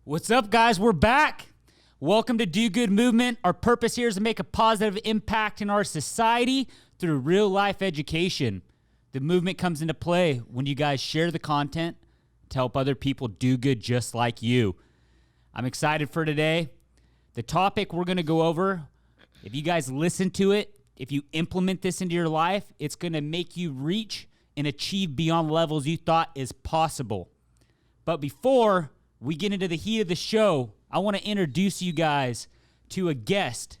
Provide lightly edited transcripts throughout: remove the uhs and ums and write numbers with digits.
What's up, guys? We're back. Welcome to Do Good Movement. Our purpose here is to make a positive impact in our society through real-life education. The movement comes into play when you guys share the content to help other people do good just like you. I'm excited for today. The topic we're going to go over, if you guys listen to it, if you implement this into your life, it's going to make you reach and achieve beyond levels you thought is possible. But before we get into the heat of the show, I want to introduce you guys to a guest,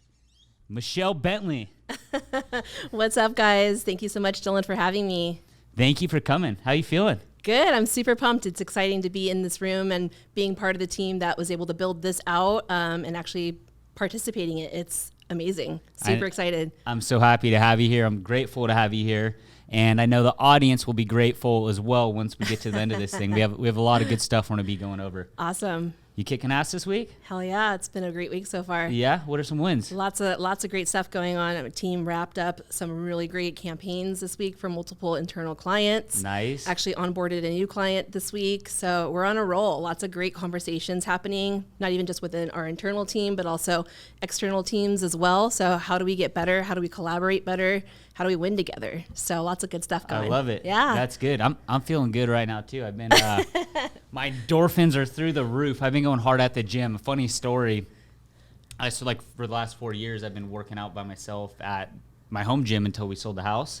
Michelle Bentley. What's up, guys? Thank you so much, Dylan, for having me. Thank you for coming. How you feeling? Good. I'm super pumped. It's exciting to be in this room and being part of the team that was able to build this out and actually participating in it. It's amazing. Super excited. I'm so happy to have you here. I'm grateful to have you here. And I know the audience will be grateful as well once we get to the end of this thing. We have a lot of good stuff we're going to be going over. Awesome. You kicking ass this week? Hell yeah. It's been a great week so far. Yeah? What are some wins? Lots of great stuff going on. Our team wrapped up some really great campaigns this week for multiple internal clients. Nice. Actually onboarded a new client this week. So we're on a roll. Lots of great conversations happening, not even just within our internal team, but also external teams as well. So how do we get better? How do we collaborate better? How do we win together? So lots of good stuff going. I love it. Yeah. That's good. I'm feeling good right now too. I've been my endorphins are through the roof. I've been going hard at the gym. A funny story. For the last 4 years I've been working out by myself at my home gym until we sold the house.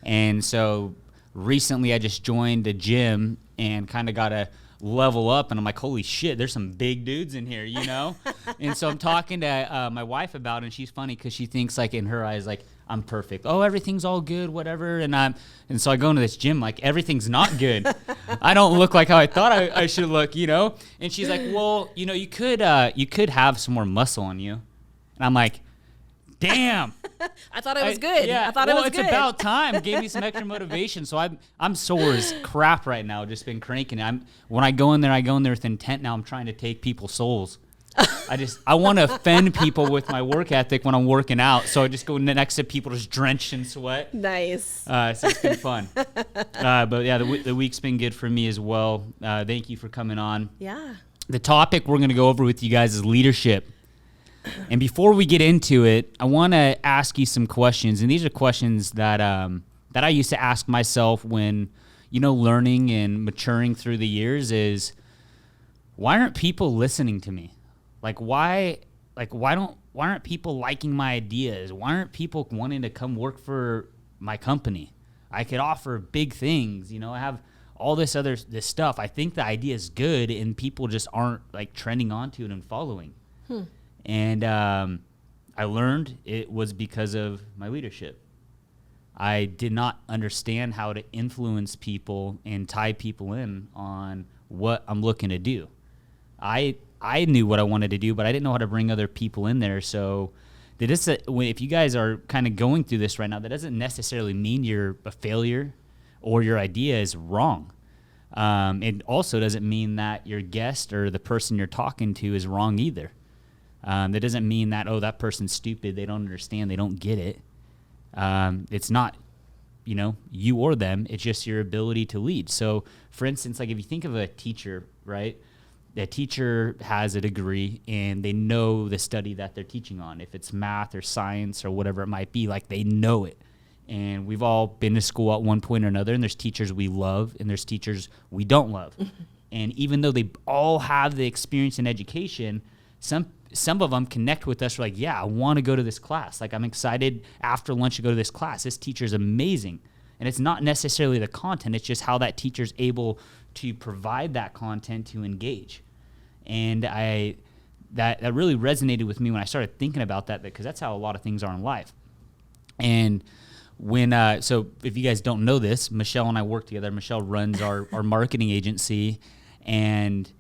And so recently I just joined a gym and kind of got to level up, and I'm like, holy shit, there's some big dudes in here, you know? And so I'm talking to my wife about it, and she's funny because she thinks, like, in her eyes, like, I'm perfect. Oh, everything's all good, whatever. And so I go into this gym, like, everything's not good. I don't look like how I thought I should look, you know? And she's like, well, you know, you could have some more muscle on you. And I'm like, damn. I thought it was good. Yeah. I thought it was good. It's about time. Gave me some extra motivation. So I'm sore as crap right now. Just been cranking. When I go in there with intent. Now I'm trying to take people's souls. I want to offend people with my work ethic when I'm working out. So I just go next to people just drenched in sweat. Nice. So it's been fun. But yeah, the week's been good for me as well. Thank you for coming on. Yeah. The topic we're going to go over with you guys is leadership. And before we get into it, I want to ask you some questions. And these are questions that I used to ask myself when, you know, learning and maturing through the years is, why aren't people listening to me? Why aren't people liking my ideas? Why aren't people wanting to come work for my company? I could offer big things, you know, I have all this stuff. I think the idea is good and people just aren't like trending onto it and following. And I learned it was because of my leadership. I did not understand how to influence people and tie people in on what I'm looking to do. I knew what I wanted to do, but I didn't know how to bring other people in there. So if you guys are kind of going through this right now, that doesn't necessarily mean you're a failure or your idea is wrong. It also doesn't mean that your guest or the person you're talking to is wrong either. That doesn't mean that, oh, that person's stupid, they don't understand, they don't get it. It's not, you know, you or them, it's just your ability to lead. So, for instance, like if you think of a teacher, right? The teacher has a degree and they know the study that they're teaching on. If it's math or science or whatever it might be, like they know it. And we've all been to school at one point or another, and there's teachers we love and there's teachers we don't love. And even though they all have the experience in education, some of them connect with us. We're like, yeah, I want to go to this class. Like, I'm excited after lunch to go to this class. This teacher's amazing. And it's not necessarily the content. It's just how that teacher's able to provide that content to engage. And that really resonated with me when I started thinking about that, because that's how a lot of things are in life. And so if you guys don't know this, Michelle and I work together. Michelle runs our marketing agency. And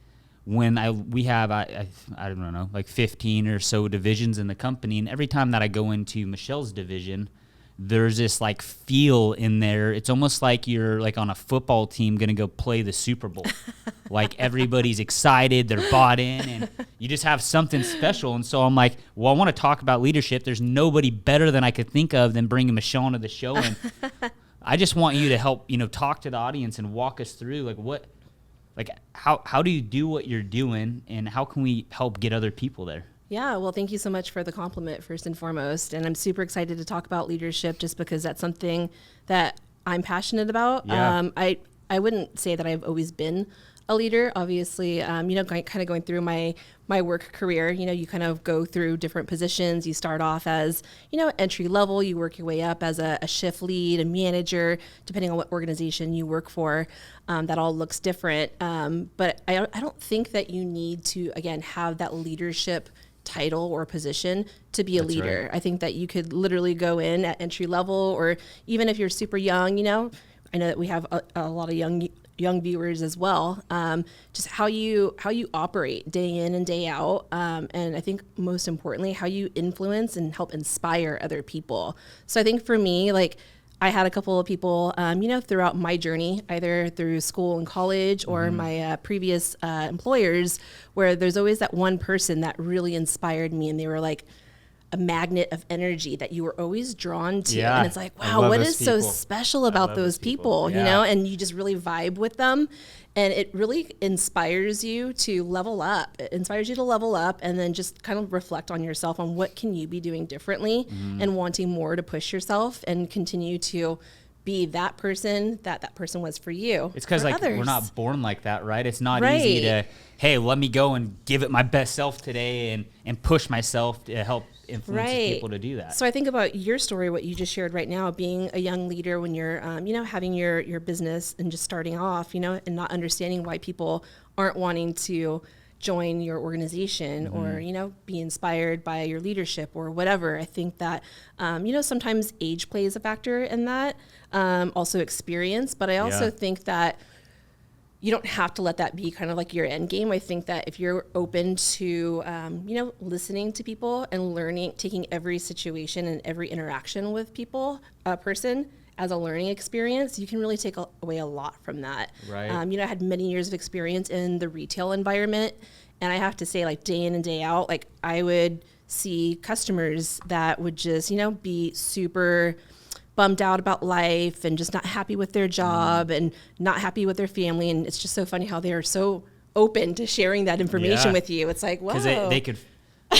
when we have, I don't know, like 15 or so divisions in the company. And every time that I go into Michelle's division, there's this like feel in there. It's almost like you're like on a football team going to go play the Super Bowl. Like everybody's excited, they're bought in, and you just have something special. And so I'm like, well, I want to talk about leadership. There's nobody better than I could think of than bringing Michelle onto the show. And I just want you to help, you know, talk to the audience and walk us through like like how do you do what you're doing, and how can we help get other people there? Yeah, well, thank you so much for the compliment, first and foremost. And I'm super excited to talk about leadership just because that's something that I'm passionate about. Yeah. I wouldn't say that I've always been a leader. Obviously, kind of going through my work career, you kind of go through different positions. You start off as, entry level, you work your way up as a shift lead, a manager, depending on what organization you work for. That all looks different. But I don't think that you need to, again, have that leadership title or position to be a That's leader. right. I think that you could literally go in at entry level, or even if you're super young, I know that we have a lot of young viewers as well. Just how you operate day in and day out, and I think most importantly, how you influence and help inspire other people. So I think for me, like, I had a couple of people, throughout my journey, either through school and college or my previous employers, where there's always that one person that really inspired me, and they were like a magnet of energy that you were always drawn to. Yeah, And it's like, I wow, love what those is so people. special about those people, Yeah. and you just really vibe with them. And it really inspires you to level up. It inspires you to level up and then just kind of reflect on yourself on what can you be doing differently, and wanting more to push yourself and continue to be that person that person was for you. It's because, for like, others. we're not born like that, right? It's not Right. easy to, hey, let me go and give it my best self today and push myself to help influence people to do that. So I think about your story, what you just shared right now, being a young leader when you're, having your business and just starting off, and not understanding why people aren't wanting to join your organization or, be inspired by your leadership or whatever. I think that, sometimes age plays a factor in that, also experience, but I also think that you don't have to let that be kind of like your end game. I think that if you're open to, listening to people and learning, taking every situation and every interaction with people, a person, as a learning experience, you can really take away a lot from that. Right. I had many years of experience in the retail environment, and I have to say, like, day in and day out, like, I would see customers that would just, be super bummed out about life and just not happy with their job and not happy with their family. And it's just so funny how they are so open to sharing that information with you. It's like, wow. Because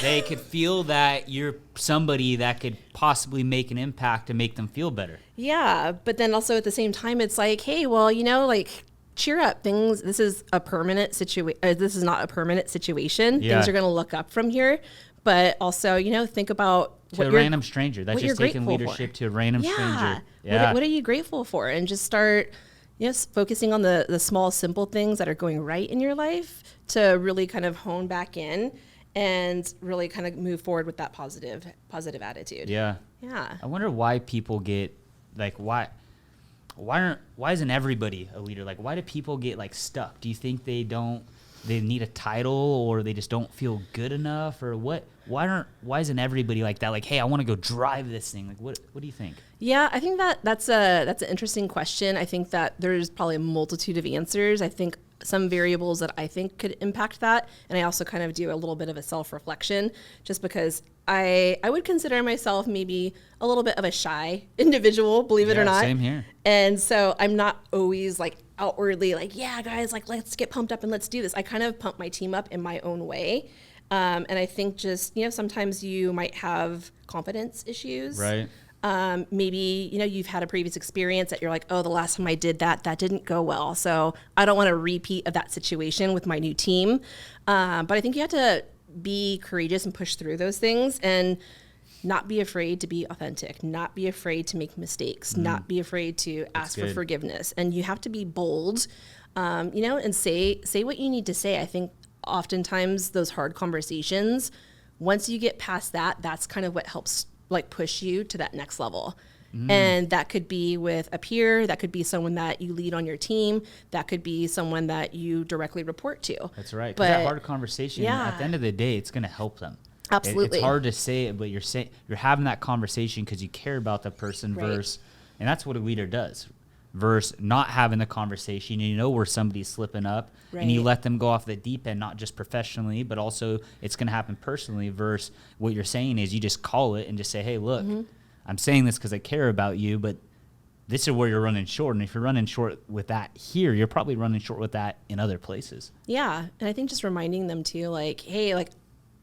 they could feel that you're somebody that could possibly make an impact to make them feel better. Yeah. But then also at the same time, it's like, hey, well, like, cheer up. This is a permanent situation. This is not a permanent situation. Yeah. Things are going to look up from here. But also, think about To a random stranger. That's just taking leadership to a random stranger. Yeah. What are you grateful for? And just start, focusing on the small, simple things that are going right in your life to really kind of hone back in and really kind of move forward with that positive attitude. Yeah. Yeah. I wonder why people get, like, why isn't everybody a leader? Like, why do people get, like, stuck? Do you think they need a title, or they just don't feel good enough, or what? Why isn't everybody like that? Like, hey, I want to go drive this thing. Like, what do you think? Yeah, I think that's an interesting question. I think that there's probably a multitude of answers. I think some variables that I think could impact that, and I also kind of do a little bit of a self-reflection, just because I would consider myself maybe a little bit of a shy individual, believe it or not. Same here. And so I'm not always like outwardly like, yeah, guys, like, let's get pumped up and let's do this. I kind of pump my team up in my own way. And I think just, sometimes you might have confidence issues. Right. Maybe, you've had a previous experience that you're like, oh, the last time I did that didn't go well. So I don't want a repeat of that situation with my new team. But I think you have to be courageous and push through those things and not be afraid to be authentic, not be afraid to make mistakes, not be afraid to ask for forgiveness. And you have to be bold, and say what you need to say. I think oftentimes those hard conversations, once you get past that, that's kind of what helps like push you to that next level. And that could be with a peer, that could be someone that you lead on your team, that could be someone that you directly report to. That's right. Because that hard conversation, at the end of the day, it's going to help them. Absolutely. It's hard to say it, but you're having that conversation because you care about the person versus, and that's what a leader does, versus not having the conversation. You know where somebody's slipping up, and you let them go off the deep end, not just professionally, but also it's going to happen personally, versus what you're saying is you just call it and just say, hey, look, I'm saying this because I care about you, but this is where you're running short. And if you're running short with that here, you're probably running short with that in other places. Yeah. And I think just reminding them too, like, hey, like,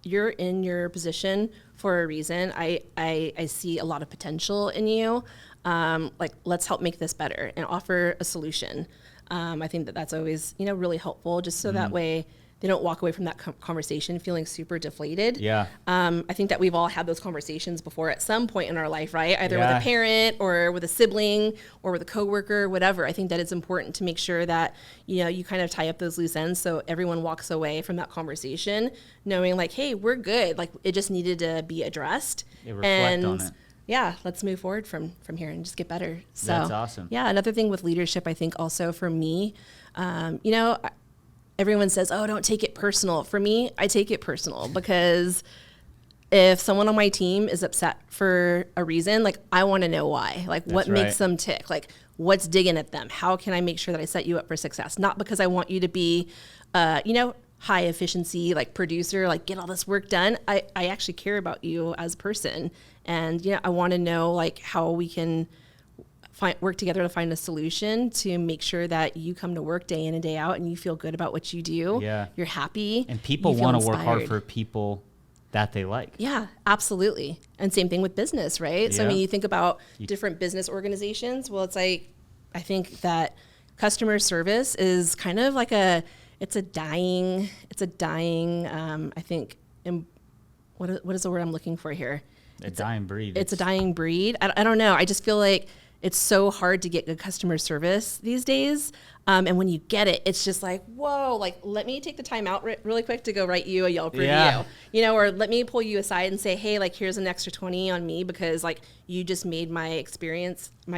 you're in your position for a reason. I see a lot of potential in you. Like, let's help make this better and offer a solution. I think that that's always, really helpful, just so that way they don't walk away from that conversation feeling super deflated. Yeah. I think that we've all had those conversations before at some point in our life, right? Either with a parent or with a sibling or with a coworker, whatever. I think that it's important to make sure that, you kind of tie up those loose ends so everyone walks away from that conversation knowing like, hey, we're good. Like, it just needed to be addressed. Reflect on it. Yeah, let's move forward from here and just get better. So that's awesome. Yeah, another thing with leadership, I think also for me, everyone says, oh, don't take it personal. For me, I take it personal because if someone on my team is upset for a reason, like, I want to know why. Like, what makes them tick? Like, what's digging at them? How can I make sure that I set you up for success? Not because I want you to be, high efficiency, like, producer, like, get all this work done. I actually care about you as a person. And, I want to know, like, how we can work together to find a solution to make sure that you come to work day in and day out and you feel good about what you do. Yeah. You're happy. And people want to work hard for people that they like. Yeah, absolutely. And same thing with business, right? Yeah. So, you think about different business organizations. Well, it's like, I think that customer service is kind of like it's a dying, I think, what is the word I'm looking for here? It's a dying breed. It's a dying breed. I don't know. I just feel like it's so hard to get good customer service these days. And when you get it, it's just like, whoa, like, let me take the time out really quick to go write you a Yelp review, or let me pull you aside and say, hey, like, here's an extra 20 on me because, like, you just made my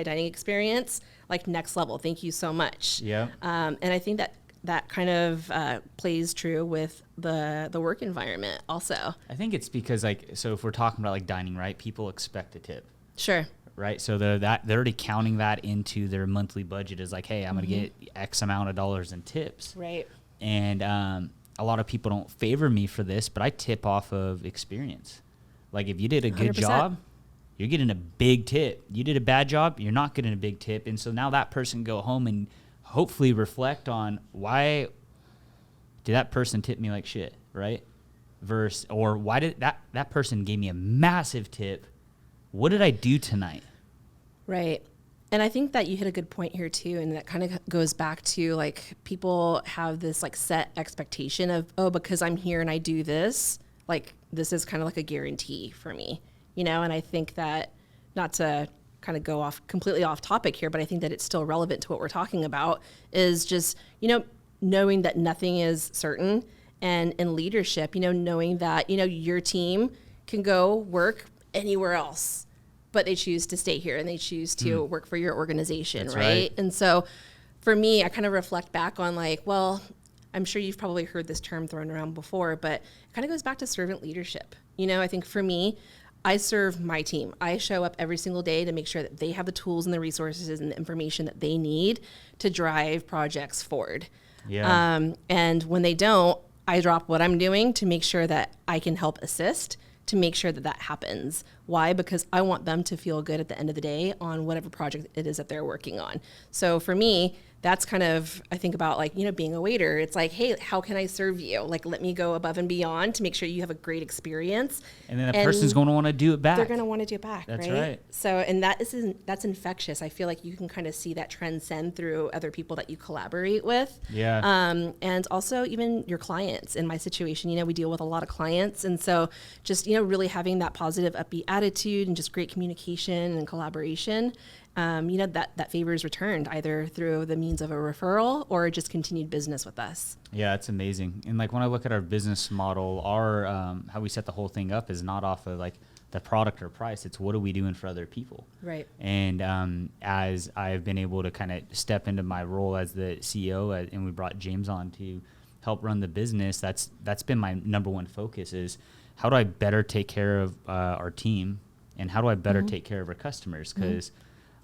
dining experience, like, next level. Thank you so much. Yeah. And I think that kind of plays true with the work environment also. I think it's because, like, so if we're talking about, like, dining, right, people expect a tip. Sure. Right. So they're already counting that into their monthly budget as like, hey, I'm going to get X amount of dollars in tips. Right. And a lot of people don't favor me for this, but I tip off of experience. Like, if you did a good 100%. job, you're getting a big tip. You did a bad job, you're not getting a big tip. And so now that person go home and hopefully reflect on, why did that person tip me like shit, right? Or why did that person gave me a massive tip? What did I do tonight? Right. And I think that you hit a good point here too. And that kind of goes back to, like, people have this, like, set expectation of, oh, because I'm here and I do this, like, this is kind of like a guarantee for me, and I think that, not to kind of go completely off topic here, but I think that it's still relevant to what we're talking about, is just, knowing that nothing is certain. And in leadership, knowing that, your team can go work anywhere else, but they choose to stay here and they choose to work for your organization, right? And so for me, I kind of reflect back on, like, well, I'm sure you've probably heard this term thrown around before, but it kind of goes back to servant leadership. I think for me, I serve my team. I show up every single day to make sure that they have the tools and the resources and the information that they need to drive projects forward. Yeah. And when they don't, I drop what I'm doing to make sure that I can help assist to make sure that happens. Why? Because I want them to feel good at the end of the day on whatever project it is that they're working on. So for me, that's kind of, I think about, like, being a waiter. It's like, hey, how can I serve you? Like, let me go above and beyond to make sure you have a great experience. And then the person's going to want to do it back. They're going to want to do it back, That's right? right. So, and that's infectious. I feel like you can kind of see that transcend through other people that you collaborate with. Yeah. And also even your clients. In my situation, we deal with a lot of clients. And so just, really having that positive, upbeat attitude and just great communication and collaboration, that favor is returned either through the means of a referral or just continued business with us. Yeah, it's amazing. And, like, when I look at our business model, our how we set the whole thing up is not off of, like, the product or price. It's what are we doing for other people? Right. And as I've been able to kind of step into my role as the CEO, and we brought James on to help run the business, that's been my number one focus, is how do I better take care of our team, and how do I better take care of our customers? Because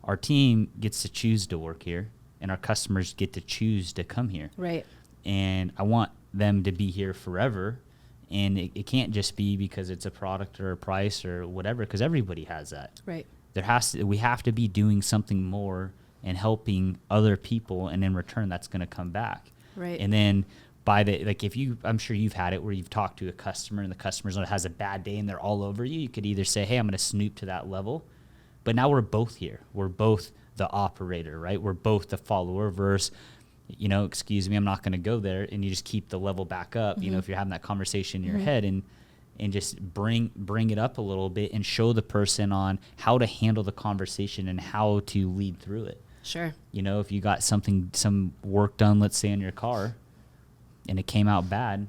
our team gets to choose to work here, and our customers get to choose to come here. Right. And I want them to be here forever. And it can't just be because it's a product or a price or whatever, because everybody has that. Right. we have to be doing something more and helping other people, and in return that's going to come back. Right. And then I'm sure you've had it where you've talked to a customer and the customer has a bad day and they're all over you. You could either say, hey, I'm going to snoop to that level, but now we're both here. We're both the operator, right? We're both the follower versus, excuse me, I'm not going to go there. And you just keep the level back up. Mm-hmm. If you're having that conversation in your head and just bring it up a little bit and show the person on how to handle the conversation and how to lead through it. Sure. If you got some work done, let's say in your car, and it came out bad,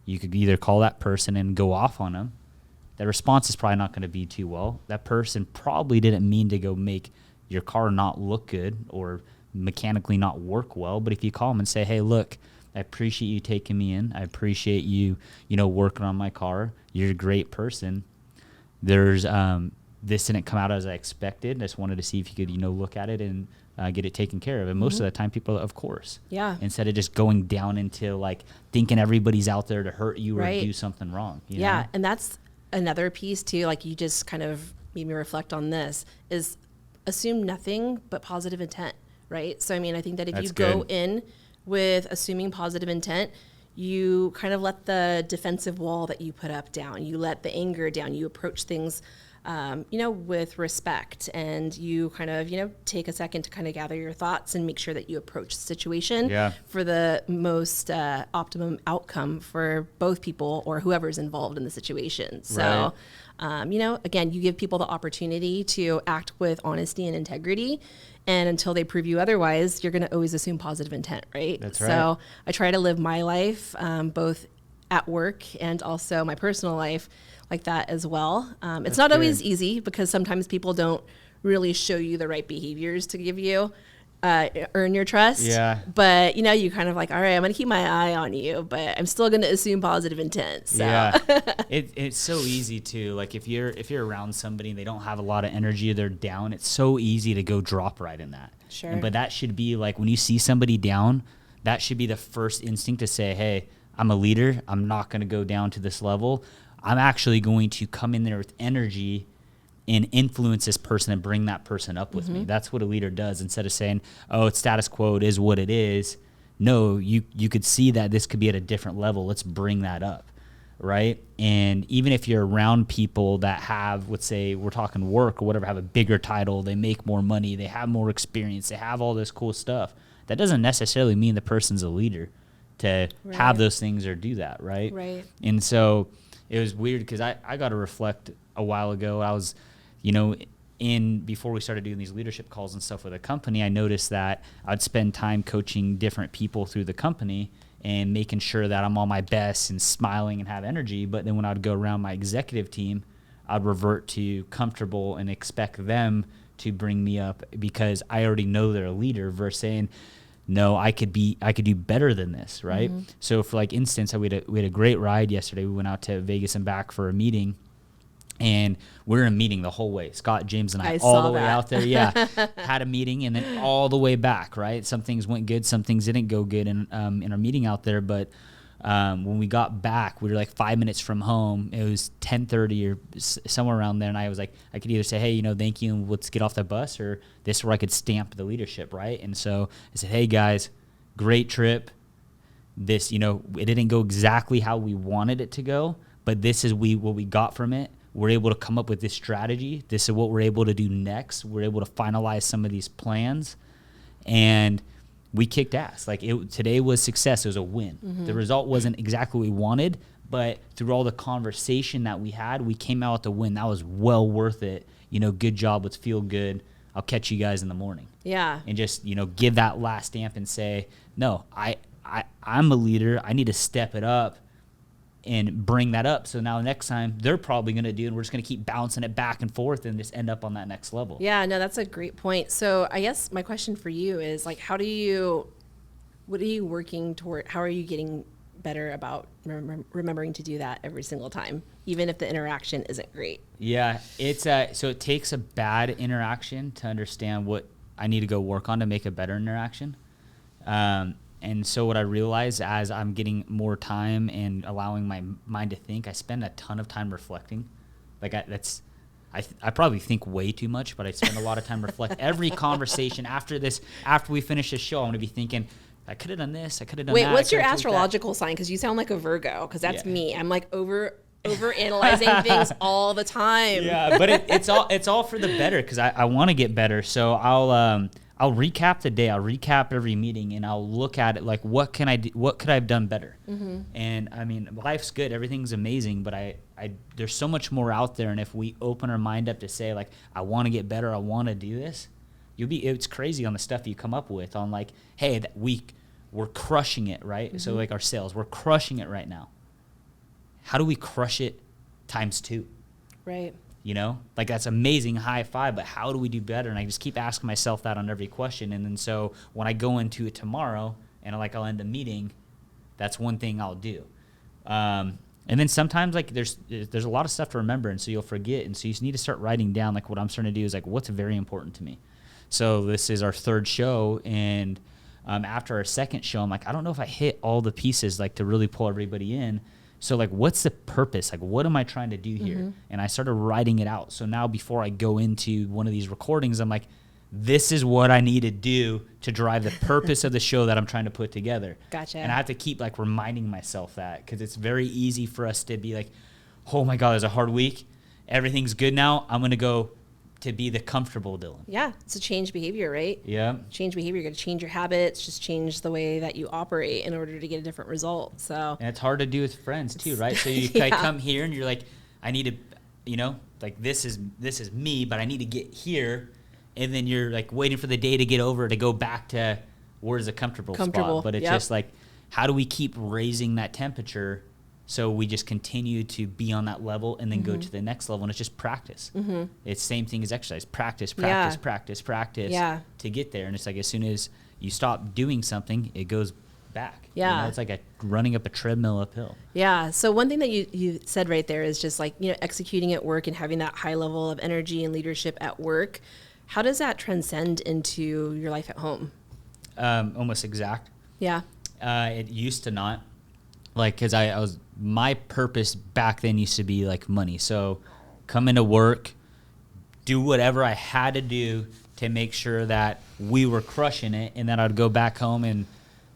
you could either call that person and go off on them. The response is probably not going to be too well. That person probably didn't mean to go make your car not look good or mechanically not work well. But if you call them and say, hey, look, I appreciate you taking me in. I appreciate you, working on my car. You're a great person. There's this didn't come out as I expected. I just wanted to see if you could, look at it and get it taken care of. And most of the time people are, of course. Yeah. Instead of just going down into like thinking everybody's out there to hurt you or do something wrong. You know? And that's another piece too. Like you just kind of made me reflect on this is assume nothing but positive intent, right? So, I think that if you go in with assuming positive intent, you kind of let the defensive wall that you put up down. You let the anger down. You approach things with respect, and you kind of, take a second to kind of gather your thoughts and make sure that you approach the situation for the most optimum outcome for both people or whoever's involved in the situation. So, again, you give people the opportunity to act with honesty and integrity. And until they prove you otherwise, you're going to always assume positive intent, right? That's right. So I try to live my life, both at work and also my personal life, like that as well. It's not always easy because sometimes people don't really show you the right behaviors to give you, earn your trust. Yeah. But, you kind of like, all right, I'm going to keep my eye on you, but I'm still going to assume positive intent. So. Yeah. It's so easy to, like, if you're around somebody and they don't have a lot of energy, they're down, it's so easy to go drop right in that. Sure. But that should be like, when you see somebody down, that should be the first instinct to say, hey, I'm a leader. I'm not going to go down to this level. I'm actually going to come in there with energy and influence this person and bring that person up with me. That's what a leader does. Instead of saying, oh, it's status quo, it is what it is. No, you could see that this could be at a different level. Let's bring that up, right? And even if you're around people that have, let's say we're talking work or whatever, have a bigger title, they make more money, they have more experience, they have all this cool stuff, that doesn't necessarily mean the person's a leader to have those things or do that, right? Right. And so it was weird because I got to reflect a while ago. I was, before we started doing these leadership calls and stuff with a company, I noticed that I'd spend time coaching different people through the company and making sure that I'm on my best and smiling and have energy. But then when I'd go around my executive team, I'd revert to comfortable and expect them to bring me up because I already know they're a leader versus saying, no, I could do better than this, right? So for like instance, we had a great ride yesterday. We went out to Vegas and back for a meeting, and we're in a meeting the whole way. Scott, James, and I all the way out there. Yeah, had a meeting and then all the way back, right? Some things went good, some things didn't go good in our meeting out there. But when we got back, we were like 5 minutes from home. It was 10:30 or somewhere around there, and I was like, I could either say, hey, thank you, and let's get off the bus, or this is where I could stamp the leadership, right? And so I said, hey guys, great trip. This, it didn't go exactly how we wanted it to go, but this is what we got from it. We're able to come up with this strategy. This is what we're able to do next. We're able to finalize some of these plans, and we kicked ass. Like today was success. It was a win. The result wasn't exactly what we wanted, but through all the conversation that we had, we came out with the win. That was well worth it. Good job. Let's feel good. I'll catch you guys in the morning. Yeah. And just, give that last stamp and say, no, I'm a leader. I need to step it up and bring that up. So now next time they're probably going to do, and we're just going to keep bouncing it back and forth and just end up on that next level. Yeah, no, that's a great point. So I guess my question for you is like, what are you working toward? How are you getting better about remembering to do that every single time, even if the interaction isn't great? Yeah, it's so it takes a bad interaction to understand what I need to go work on to make a better interaction. And so what I realized as I'm getting more time and allowing my mind to think, I spend a ton of time reflecting. Like I I probably think way too much, but I spend a lot of time reflecting. Every conversation after we finish this show, I'm going to be thinking, I could have done this. I could have done that. Wait, what's your astrological sign? Because you sound like a Virgo, because that's me. I'm like over analyzing things all the time. Yeah, but it's all for the better, because I want to get better. So I'll recap the day. I'll recap every meeting, and I'll look at it like, what can I do? What could I have done better? Mm-hmm. And I mean, life's good. Everything's amazing, but there's so much more out there. And if we open our mind up to say, like, I want to get better, I want to do this, it's crazy on the stuff you come up with on, like, hey, that week we're crushing it, right? Mm-hmm. So like our sales, we're crushing it right now. How do we crush it times 2? Right. You know, like, that's amazing, high five, but how do we do better? And I just keep asking myself that on every question. And then so when I go into it tomorrow and I'll end a meeting, that's one thing I'll do. And then sometimes, like, there's a lot of stuff to remember, and so you'll forget. And so you just need to start writing down, like, what I'm starting to do is, like, what's very important to me. So this is our 3rd show, and after our 2nd show, I'm like, I don't know if I hit all the pieces, like, to really pull everybody in. So, like, what's the purpose? Like, what am I trying to do here? Mm-hmm. And I started writing it out. So now before I go into one of these recordings, I'm like, this is what I need to do to drive the purpose of the show that I'm trying to put together. Gotcha. And I have to keep, like, reminding myself that, because it's very easy for us to be like, oh, my God, it was a hard week. Everything's good now. I'm going to go to be the comfortable Dylan. Yeah, it's a change behavior, right? Yeah. Change behavior. You're going to change your habits, just change the way that you operate in order to get a different result. So. And it's hard to do with friends too, right? So you come here and you're like, I need to, you know, like, this is me, but I need to get here. And then you're, like, waiting for the day to get over to go back to where's a comfortable spot. But it's just like, how do we keep raising that temperature so we just continue to be on that level and then go to the next level? And it's just practice. Mm-hmm. It's the same thing as exercise. Practice to get there. And it's like, as soon as you stop doing something, it goes back. Yeah. You know, it's like running up a treadmill uphill. Yeah. So one thing that you said right there is just, like, you know, executing at work and having that high level of energy and leadership at work. How does that transcend into your life at home? Almost exact. Yeah. It used to not. Like, because my purpose back then used to be, like, money. So come into work, do whatever I had to do to make sure that we were crushing it, and then I'd go back home and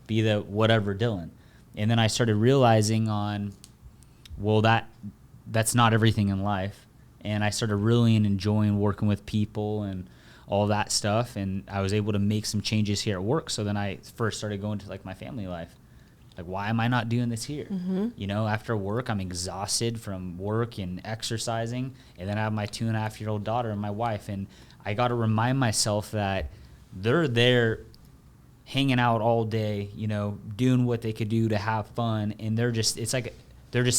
be the whatever Dylan. And then I started realizing that's not everything in life. And I started really enjoying working with people and all that stuff. And I was able to make some changes here at work. So then I first started going to, like, my family life. Like, why am I not doing this here? Mm-hmm. You know, after work, I'm exhausted from work and exercising. And then I have my 2.5-year-old daughter and my wife. And I got to remind myself that they're there hanging out all day, you know, doing what they could do to have fun. And they're just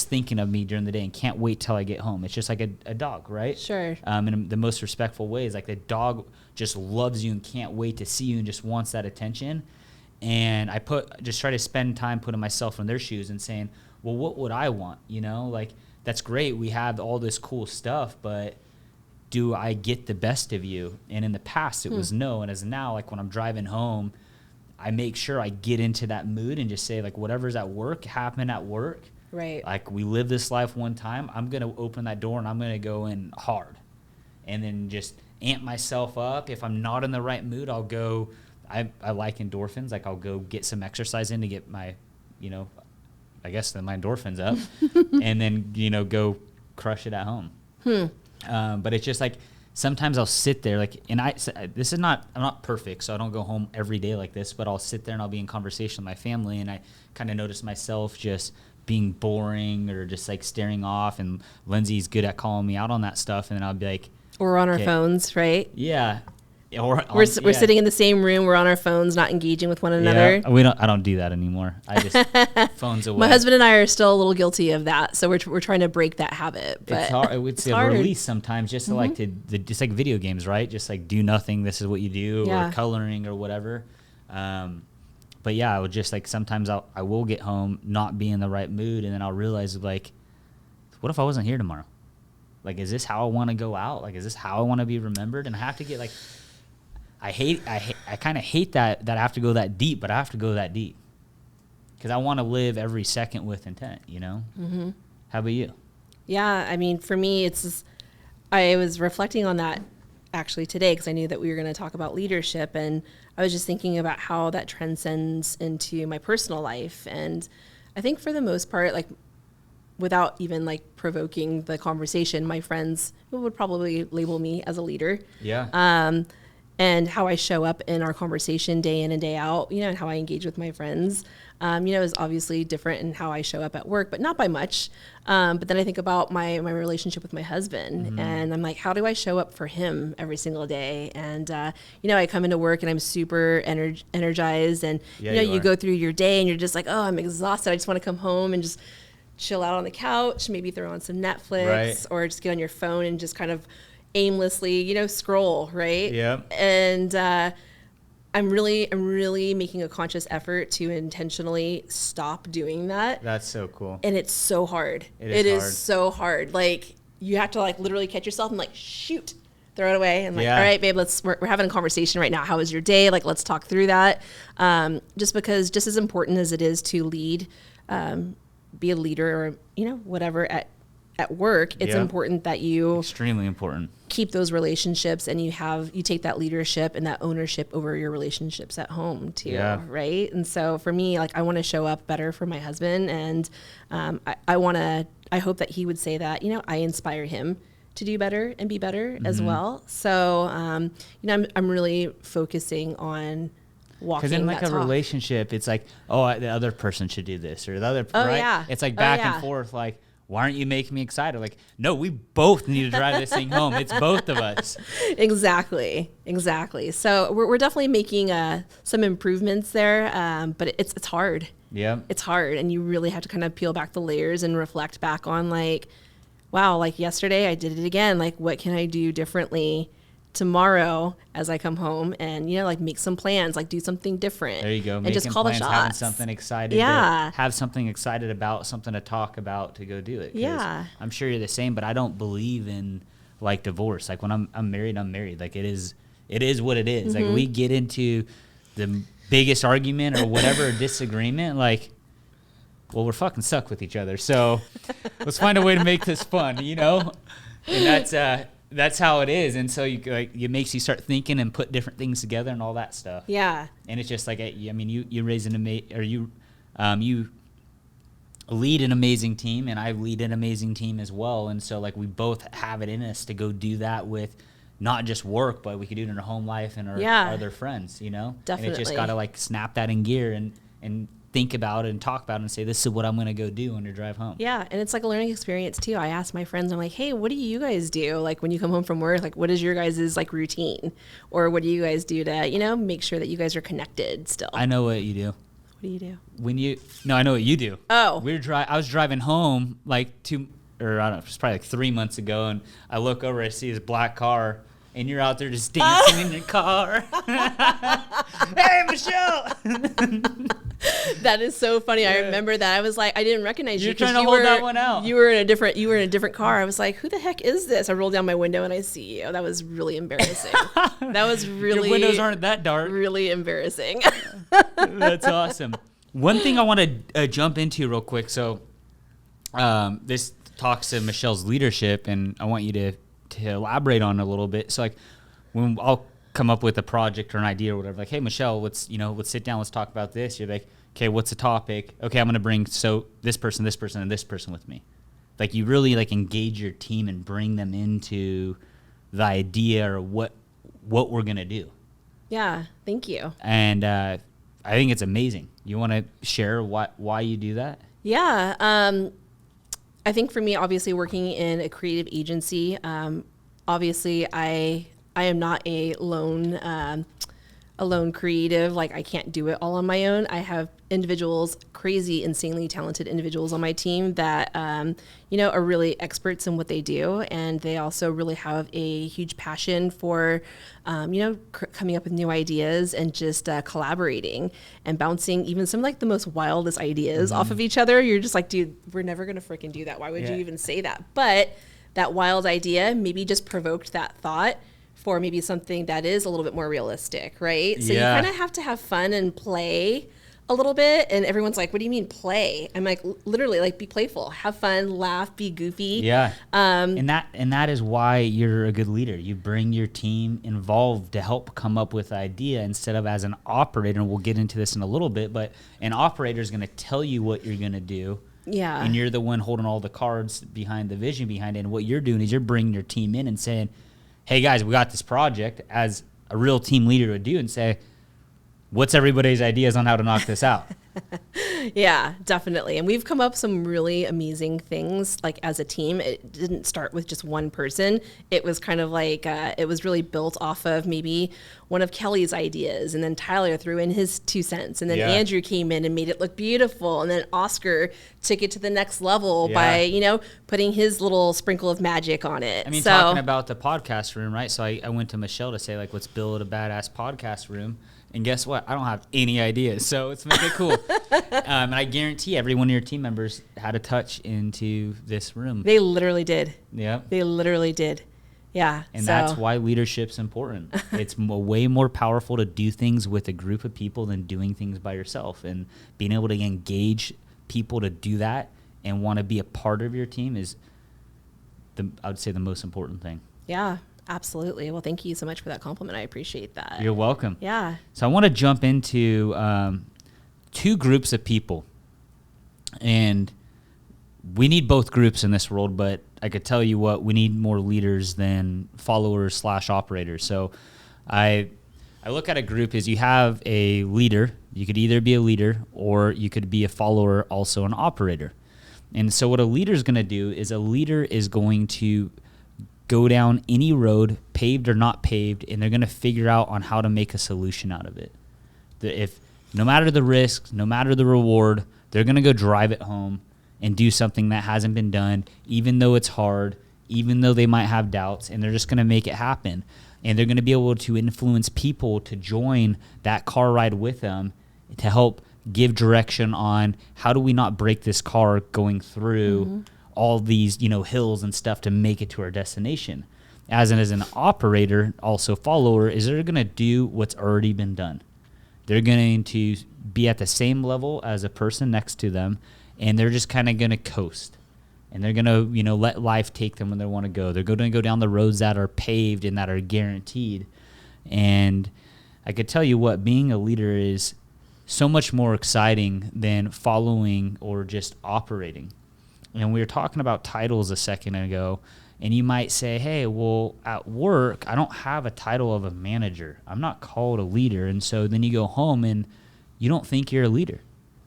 thinking of me during the day and can't wait till I get home. It's just like a dog, right? Sure. In the most respectful ways. Like, the dog just loves you and can't wait to see you and just wants that attention. And I just try to spend time putting myself in their shoes and saying, well, what would I want? You know, like, that's great. We have all this cool stuff, but do I get the best of you? And in the past, it was no. And as now, like, when I'm driving home, I make sure I get into that mood and just say, like, whatever's at work, happen at work. Right. Like, we live this life one time. I'm going to open that door and I'm going to go in hard. And then just amp myself up. If I'm not in the right mood, I'll go. I like endorphins. Like, I'll go get some exercise in to get my, you know, I guess my endorphins up, and then, you know, go crush it at home. But it's just like, sometimes I'll sit there, like, and I'm not perfect, so I don't go home every day like this, but I'll sit there and I'll be in conversation with my family, and I kind of notice myself just being boring or just, like, staring off, and Lindsay's good at calling me out on that stuff, and then I'll be like, we're on our phones, right? Yeah. We're sitting in the same room. We're on our phones, not engaging with one another. Yeah, I don't do that anymore. I just phones away. My husband and I are still a little guilty of that, so we're trying to break that habit. But it's hard. It's a release sometimes, just to like just like video games, right? Just like do nothing. This is what you do, or coloring or whatever. But yeah, I would just like sometimes I will get home, not be in the right mood, and then I'll realize, like, what if I wasn't here tomorrow? Like, is this how I want to go out? Like, is this how I want to be remembered? And I have to get like. I kind of hate that I have to go that deep, but I have to go that deep because I want to live every second with intent, you know? Mm-hmm. How about you? Yeah, I mean, for me, it's just, I was reflecting on that actually today because I knew that we were going to talk about leadership, and I was just thinking about how that transcends into my personal life. And I think for the most part, like without even like provoking the conversation, my friends would probably label me as a leader. Yeah. And how I show up in our conversation day in and day out, and how I engage with my friends, is obviously different in how I show up at work, but not by much. But then I think about my relationship with my husband, and I'm like, how do I show up for him every single day? And, I come into work and I'm super energized, and, you go through your day and you're just like, oh, I'm exhausted. I just want to come home and just chill out on the couch, maybe throw on some Netflix, or just get on your phone and just kind of aimlessly, scroll, right? Yeah. And I'm really making a conscious effort to intentionally stop doing that. That's so cool. And it's so hard. It is so hard. Like you have to like literally catch yourself and like shoot, throw it away. And like, all right, babe, we're having a conversation right now. How was your day? Like, let's talk through that. Just because just as important as it is to lead, be a leader or, whatever at work, it's important that you extremely important keep those relationships and you take that leadership and that ownership over your relationships at home too. Right. And so for me, like I want to show up better for my husband, and I hope that he would say that, I inspire him to do better and be better as well. So, I'm really focusing on walking because in like that a talk. Relationship, it's like, oh, the other person should do this or the other, right? Yeah. It's like back and forth, like, why aren't you making me excited? Like, no, we both need to drive this thing home. It's both of us. Exactly. So we're definitely making some improvements there, but it's hard. Yeah. It's hard, and you really have to kind of peel back the layers and reflect back on like, wow, like yesterday I did it again. Like, what can I do differently tomorrow as I come home, and like make some plans, like do something different. There you go. And Making just call plans, the shots. having something excited. Yeah. Have something excited about, something to talk about, to go do it. Yeah. I'm sure you're the same, but I don't believe in like divorce. Like when I'm married, I'm married. Like it is what it is. Like we get into the biggest argument or whatever disagreement, like, well, we're fucking stuck with each other. So let's find a way to make this fun, And that's how it is. And so it makes you start thinking and put different things together and all that stuff. Yeah. And it's just like, you raise you lead an amazing team, and I lead an amazing team as well. And so like we both have it in us to go do that with not just work, but we could do it in our home life and our other friends, Definitely. And it just got to like snap that in gear and think about it and talk about it and say, this is what I'm going to go do on your drive home. Yeah. And it's like a learning experience too. I ask my friends, I'm like, hey, what do you guys do? Like when you come home from work, like what is your guys' like routine, or what do you guys do to, make sure that you guys are connected still? I know what you do. What do you do? I know what you do. Oh, I was driving home like I don't know, it was probably like 3 months ago, and I look over, I see this black car, and you're out there just dancing in your car. Hey, Michelle! That is so funny. I remember that. I was like, I didn't recognize you. You're trying to hold that one out. You were in a different car. I was like, who the heck is this? I rolled down my window and I see you. That was really embarrassing. That was really. Your windows aren't that dark. Really embarrassing. That's awesome. One thing I want to jump into real quick. So, this talks to Michelle's leadership, and I want you to elaborate on it a little bit. So, like, when I'll come up with a project or an idea or whatever, like, hey, Michelle, let's sit down, let's talk about this. You're like, okay, what's the topic? Okay, I'm going to bring this person, and this person with me. Like, you really like engage your team and bring them into the idea or what we're going to do. Yeah, thank you. And I think it's amazing. You want to share why you do that? Yeah. I think for me, obviously working in a creative agency, obviously I am not a lone creative. Like I can't do it all on my own. I have individuals, crazy, insanely talented individuals on my team that, are really experts in what they do. And they also really have a huge passion for, coming up with new ideas and just collaborating and bouncing even some like the most wildest ideas off of each other. You're just like, dude, we're never going to freaking do that. Why would you even say that? But that wild idea maybe just provoked that thought for maybe something that is a little bit more realistic, right? So you kind of have to have fun and play a little bit, and everyone's like, what do you mean play? I'm like, literally, like, be playful, have fun, laugh, be goofy. Yeah. And that is why you're a good leader. You bring your team involved to help come up with idea instead of as an operator. And we'll get into this in a little bit, but an operator is going to tell you what you're going to do. Yeah. And you're the one holding all the cards behind the vision behind it. And what you're doing is you're bringing your team in and saying, hey guys, we got this project, as a real team leader would do, and say, what's everybody's ideas on how to knock this out? Yeah, definitely. And we've come up with some really amazing things, like as a team. It didn't start with just one person. It was kind of like, it was really built off of maybe one of Kelly's ideas. And then Tyler threw in his 2 cents. And then Andrew came in and made it look beautiful. And then Oscar took it to the next level by, putting his little sprinkle of magic on it. I mean, talking about the podcast room, right? So I went to Michelle to say, like, let's build a badass podcast room. And guess what? I don't have any ideas, so let's make it cool. And I guarantee every one of your team members had a touch into this room. They literally did. Yeah. They literally did. Yeah. And that's why leadership's important. It's way more powerful to do things with a group of people than doing things by yourself. And being able to engage people to do that and want to be a part of your team is, I would say, the most important thing. Yeah. Absolutely. Well, thank you so much for that compliment. I appreciate that. You're welcome. Yeah. So I want to jump into 2 groups of people. And we need both groups in this world, but I could tell you what, we need more leaders than followers / operators. So I look at a group as you have a leader. You could either be a leader or you could be a follower, also an operator. And so what a leader is going to do is a leader is going to go down any road, paved or not paved, and they're going to figure out on how to make a solution out of it. If no matter the risks, no matter the reward, they're going to go drive it home and do something that hasn't been done, even though it's hard, even though they might have doubts, and they're just going to make it happen. And they're going to be able to influence people to join that car ride with them to help give direction on how do we not break this car going through all these, hills and stuff to make it to our destination. As an operator, also follower, is they're going to do what's already been done. They're going to be at the same level as a person next to them, and they're just kind of going to coast. And they're going to, let life take them where they want to go. They're going to go down the roads that are paved and that are guaranteed. And I could tell you what, being a leader is so much more exciting than following or just operating. And we were talking about titles a second ago, and you might say, hey, well, at work, I don't have a title of a manager. I'm not called a leader. And so then you go home and you don't think you're a leader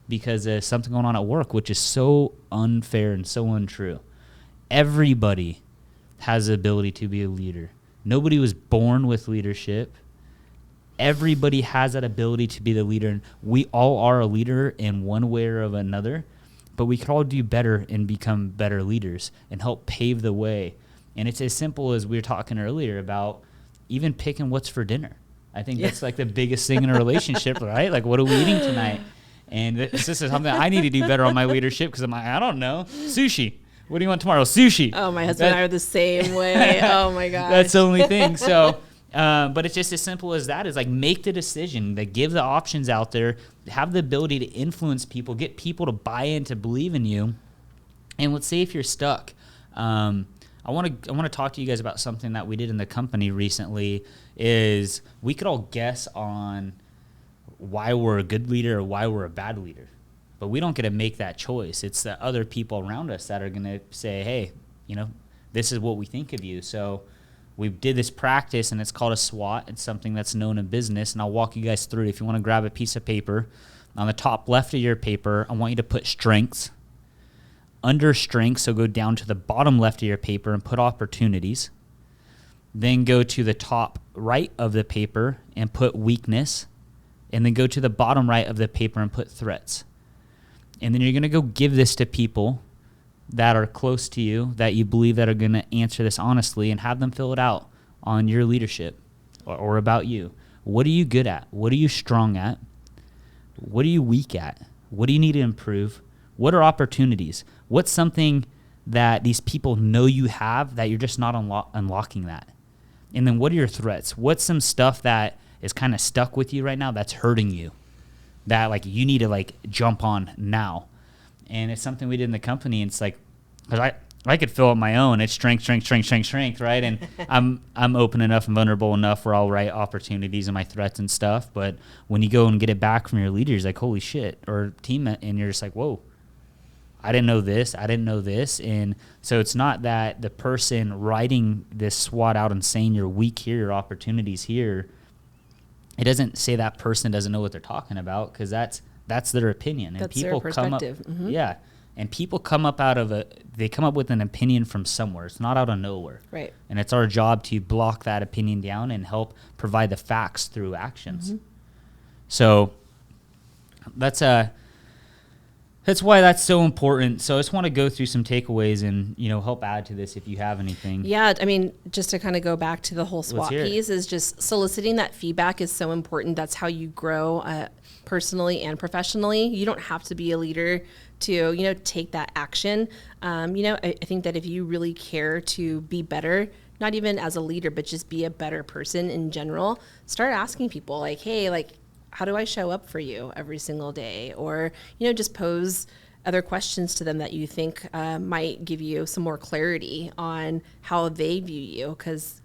because there's something going on at work, which is so unfair and so untrue. Everybody has the ability to be a leader. Nobody was born with leadership. Everybody has that ability to be the leader. And we all are a leader in one way or of another. But we could all do better and become better leaders and help pave the way. And it's as simple as we were talking earlier about even picking what's for dinner. I think that's like the biggest thing in a relationship, right? Like, what are we eating tonight? And this is something I need to do better on my leadership because I'm like, I don't know. Sushi. What do you want tomorrow? Sushi. Oh, my husband and I are the same way. Oh, my gosh. That's the only thing. So, but it's just as simple as that, is like make the decision, that give the options out there, have the ability to influence people, get people to buy in, to believe in you. And let's say if you're stuck, I want to talk to you guys about something that we did in the company recently. Is we could all guess on why we're a good leader or why we're a bad leader, but we don't get to make that choice. It's the other people around us that are going to say, hey, this is what we think of you. So we did this practice, and it's called a SWOT. It's something that's known in business, and I'll walk you guys through it. If you want to grab a piece of paper, on the top left of your paper, I want you to put strengths. Under strengths, so go down to the bottom left of your paper and put opportunities. Then go to the top right of the paper and put weakness. And then go to the bottom right of the paper and put threats. And then you're going to go give this to people that are close to you, that you believe that are going to answer this honestly, and have them fill it out on your leadership or about you. What are you good at? What are you strong at? What are you weak at? What do you need to improve? What are opportunities? What's something that these people know you have that you're just not unlocking that? And then what are your threats? What's some stuff that is kind of stuck with you right now that's hurting you? that like you need to like jump on now. And it's something we did in the company. And it's like, cause I could fill up my own. It's strength, right? And I'm open enough and vulnerable enough where I'll write opportunities and my threats and stuff. But when you go and get it back from your leaders, like, holy shit, or team, and you're just like, whoa, I didn't know this. And so it's not that the person writing this SWOT out and saying you're weak here, your opportunities here, it doesn't say that person doesn't know what they're talking about, because that's their opinion. And That's people their come up, perspective. yeah, and people come up they come up with an opinion from somewhere. It's not out of nowhere, Right. And it's our job to block that opinion down and help provide the facts through actions. So that's why that's so important. So I just want to go through some takeaways and, help add to this if you have anything. Yeah, I mean, just to kind of go back to the whole SWOT hear it. piece, is just soliciting that feedback is so important. That's how you grow personally and professionally. You don't have to be a leader to, take that action. I think that if you really care to be better, not even as a leader, but just be a better person in general, start asking people like, hey, like, how do I show up for you every single day? Or, just pose other questions to them that you think might give you some more clarity on how they view you. Because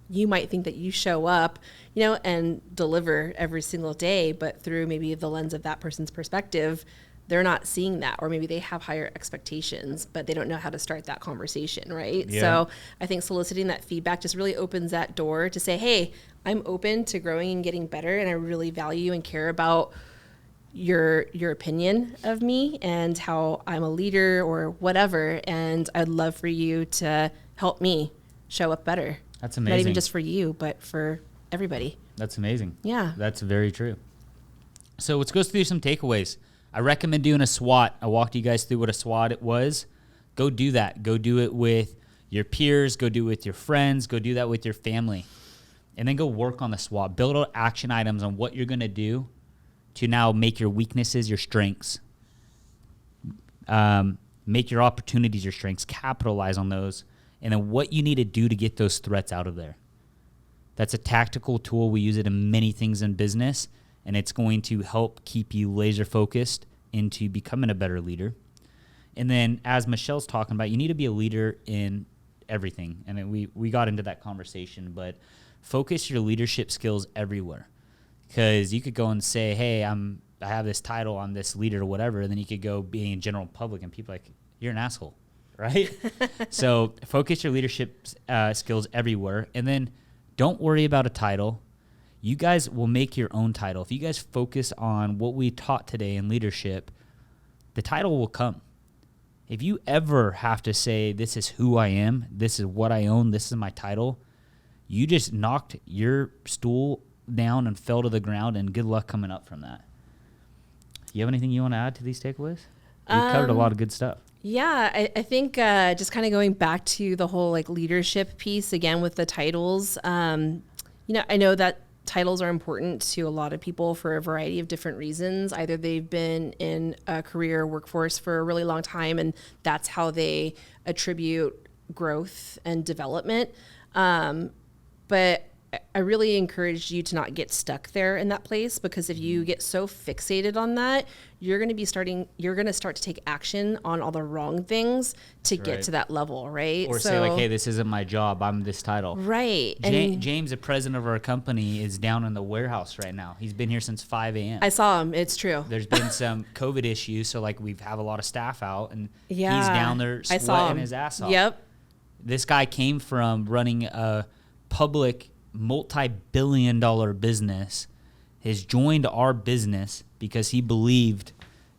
you might think that you show up, and deliver every single day, but through maybe the lens of that person's perspective, they're not seeing that, or maybe they have higher expectations, but they don't know how to start that conversation, right? Yeah. So I think soliciting that feedback just really opens that door to say, hey, I'm open to growing and getting better, and I really value and care about your opinion of me and how I'm a leader or whatever, and I'd love for you to help me show up better. That's amazing. Not even just for you, but for everybody. That's amazing. Yeah. That's very true. So let's go through some takeaways. I recommend doing a SWOT. I walked you guys through what a SWOT was. Go do that. Go do it with your peers. Go do it with your friends. Go do that with your family. And then go work on the SWOT. Build out action items on what you're going to do to now make your weaknesses your strengths. Make your opportunities your strengths. Capitalize on those. And then what you need to do to get those threats out of there. That's a tactical tool. We use it in many things in business, and it's going to help keep you laser focused into becoming a better leader. And then, as Michelle's talking about, you need to be a leader in everything. And then we got into that conversation, but focus your leadership skills everywhere. Because you could go and say, hey, I have this title, I'm this leader or whatever, and then you could go being in general public and people are like, you're an asshole, right? So focus your leadership skills everywhere. And then don't worry about a title. You guys will make your own title. If you guys focus on what we taught today in leadership, the title will come. If you ever have to say, this is who I am, this is what I own, this is my title, you just knocked your stool down and fell to the ground, and good luck coming up from that. You have anything you want to add to these takeaways? We covered a lot of good stuff. Yeah, I think just kind of going back to the whole like leadership piece again with the titles, I know that titles are important to a lot of people for a variety of different reasons. Either they've been in a career workforce for a really long time and that's how they attribute growth and development. But I really encourage you to not get stuck there in that place, because if you get so fixated on that, you're going to start to take action on all the wrong things to get to that level, right? Or say like, hey, this isn't my job, I'm this title. Right. James, the president of our company, is down in the warehouse right now. He's been here since 5 a.m. I saw him. It's true. There's been some COVID issues, so like we have a lot of staff out, and Yeah, he's down there I saw sweating him. his ass off. Yep. This guy came from running a public multi-billion-dollar business, has joined our business because he believed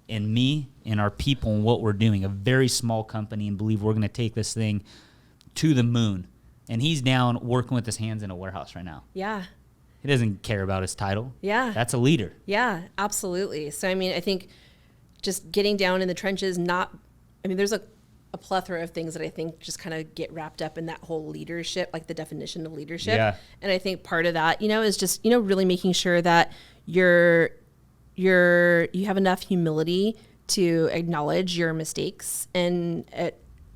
in me and our people and what we're doing, a very small company, and believe we're going to take this thing to the moon. And he's down working with his hands in a warehouse right now. Yeah. He doesn't care about his title. Yeah. That's a leader. Yeah, absolutely. So, I mean, I think just getting down in the trenches, there's a plethora of things that I think just kind of get wrapped up in that whole leadership, like the definition of leadership. Yeah. And I think part of that, is just, really making sure that you have enough humility to acknowledge your mistakes and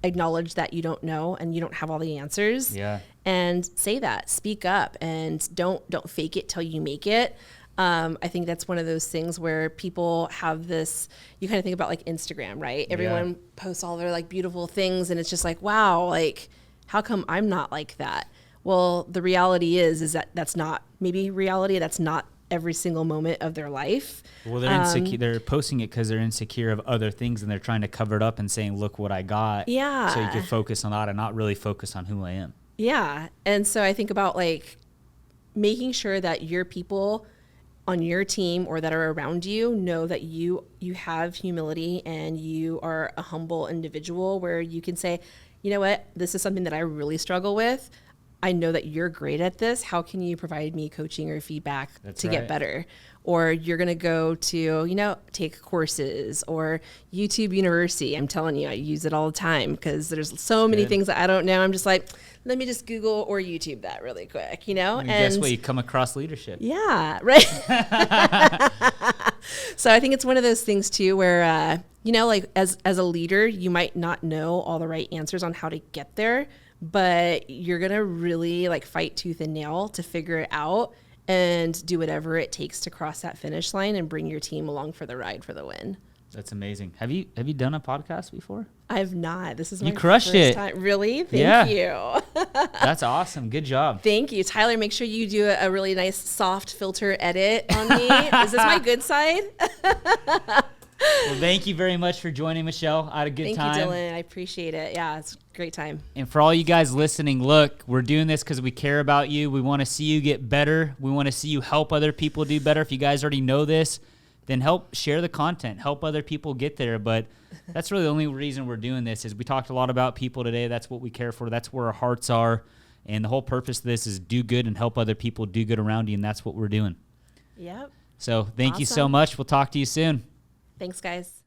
acknowledge that you don't know and you don't have all the answers. Yeah. And say that, speak up, and don't fake it till you make it. I think that's one of those things where people have this, you kind of think about like Instagram, right? Everyone posts all their like beautiful things and it's just like, wow, like how come I'm not like that? Well, the reality is that that's not maybe reality. That's not every single moment of their life. Well, they're insecure. They're posting it because they're insecure of other things and they're trying to cover it up and saying, look what I got. Yeah. So you can focus on that and not really focus on who I am. Yeah. And so I think about like making sure that your people on your team or that are around you know that you have humility and you are a humble individual where you can say, you know what, this is something that I really struggle with. I know that you're great at this. How can you provide me coaching or feedback to get better? Or you're going to go to, take courses or YouTube University. I'm telling you, I use it all the time because there's so many things that I don't know. I'm just like, let me just Google or YouTube that really quick, And guess what? You come across leadership. Yeah, right. So I think it's one of those things too where, like as a leader, you might not know all the right answers on how to get there, but you're going to really like fight tooth and nail to figure it out and do whatever it takes to cross that finish line and bring your team along for the ride for the win. That's amazing. Have you done a podcast before? I've not. This is my You crushed first it. time. Really? Thank you. That's awesome. Good job. Thank you. Tyler, make sure you do a really nice soft filter edit on me. Is this my good side? Well, thank you very much for joining, Michelle. I had a good time. Thank you, Dylan. I appreciate it. Yeah, it's a great time. And for all you guys listening, look, we're doing this because we care about you. We want to see you get better. We want to see you help other people do better. If you guys already know this, then help share the content. Help other people get there. But that's really the only reason we're doing this is we talked a lot about people today. That's what we care for. That's where our hearts are. And the whole purpose of this is do good and help other people do good around you. And that's what we're doing. Yep. So thank you so much. We'll talk to you soon. Thanks, guys.